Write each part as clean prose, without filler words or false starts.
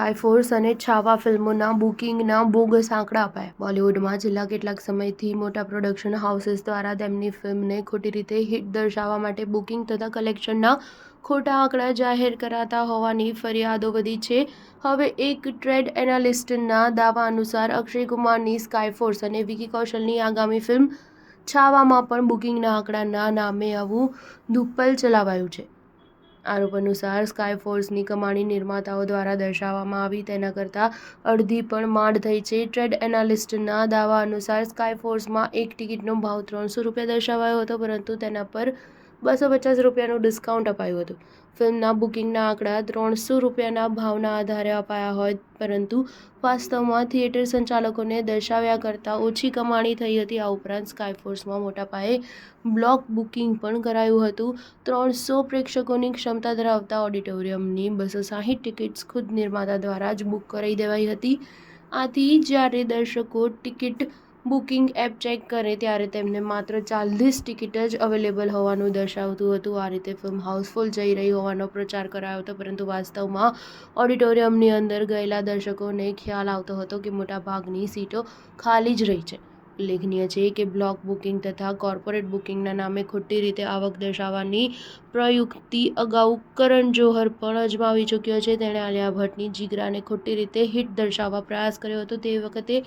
સ્કાયફોર્સ અને છાવા ફિલ્મોના બુકિંગના બોગસ આંકડા અપાયા. બોલિવૂડમાં છેલ્લા કેટલાક સમયથી મોટા પ્રોડક્શન હાઉસીસ દ્વારા તેમની ફિલ્મને ખોટી રીતે હિટ દર્શાવવા માટે બુકિંગ તથા કલેક્શનના ખોટા આંકડા જાહેર કરાતા હોવાની ફરિયાદો વધી છે. હવે એક ટ્રેડ એનાલિસ્ટના દાવા અનુસાર અક્ષય કુમારની સ્કાયફોર્સ અને વિકી કૌશલની આગામી ફિલ્મ છાવામાં પણ બુકિંગના આંકડાના નામે આવું ધુપ્પલ ચલાવાયું છે. આરોપ અનુસાર સ્કાયફોર્સની કમાણી નિર્માતાઓ દ્વારા દર્શાવવામાં આવી તેના કરતાં અડધી પણ માંડ થઈ છે. ટ્રેડ એનાલિસ્ટના દાવા અનુસાર સ્કાયફોર્સમાં એક ટિકિટનો ભાવ ₹300 દર્શાવાયો હતો, પરંતુ તેના પર ₹250નું ડિસ્કાઉન્ટ અપાયું હતું. ફિલ્મના બુકિંગના આંકડા ₹300ના ભાવના આધારે અપાયા હોય, પરંતુ વાસ્તવમાં થિયેટર સંચાલકોને દર્શાવ્યા કરતાં ઓછી કમાણી થઈ હતી. આ ઉપરાંત સ્કાયફોર્સમાં મોટા પાયે બ્લોક બુકિંગ પણ કરાયું હતું. 300 પ્રેક્ષકોની ક્ષમતા ધરાવતા ઓડિટોરિયમની 260 ટિકિટ્સ ખુદ નિર્માતા દ્વારા જ બુક કરાવી દેવાઈ હતી. આથી જ્યારે દર્શકો ટિકિટ બુકિંગ એપ ચેક કરે ત્યારે તેમને માત્ર 40 ટિકિટ જ અવેલેબલ હોવાનું દર્શાવતું હતું. આ રીતે ફિલ્મ હાઉસફુલ જઈ રહી હોવાનો પ્રચાર કરાયો હતો, પરંતુ વાસ્તવમાં ઓડિટોરિયમની અંદર ગયેલા દર્શકોને ખ્યાલ આવતો હતો કે મોટાભાગની સીટો ખાલી જ રહી છે. ઉલ્લેખનીય છે કે બ્લોક બુકિંગ તથા કોર્પોરેટ બુકિંગના નામે ખોટી રીતે આવક દર્શાવવાની પ્રયુક્તિ અગાઉ કરણ જોહર પણ અજમાવી ચૂક્યો છે. તેણે આલિયા ભટ્ટની જીગરાને ખોટી રીતે હિટ દર્શાવવા પ્રયાસ કર્યો હતો. તે વખતે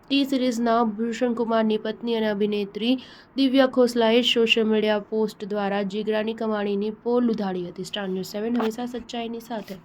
ટી-સિરીઝના ભૂષણ કુમારની પત્ની અને અભિનેત્રી દિવ્યા ખોસલાએ સોશિયલ મીડિયા પોસ્ટ દ્વારા જીગરાની કમાણીની પોલ ઉધાડી હતી. સ્ટાર ન્યૂઝ 7 હંમેશા સચ્ચાઈની સાથે.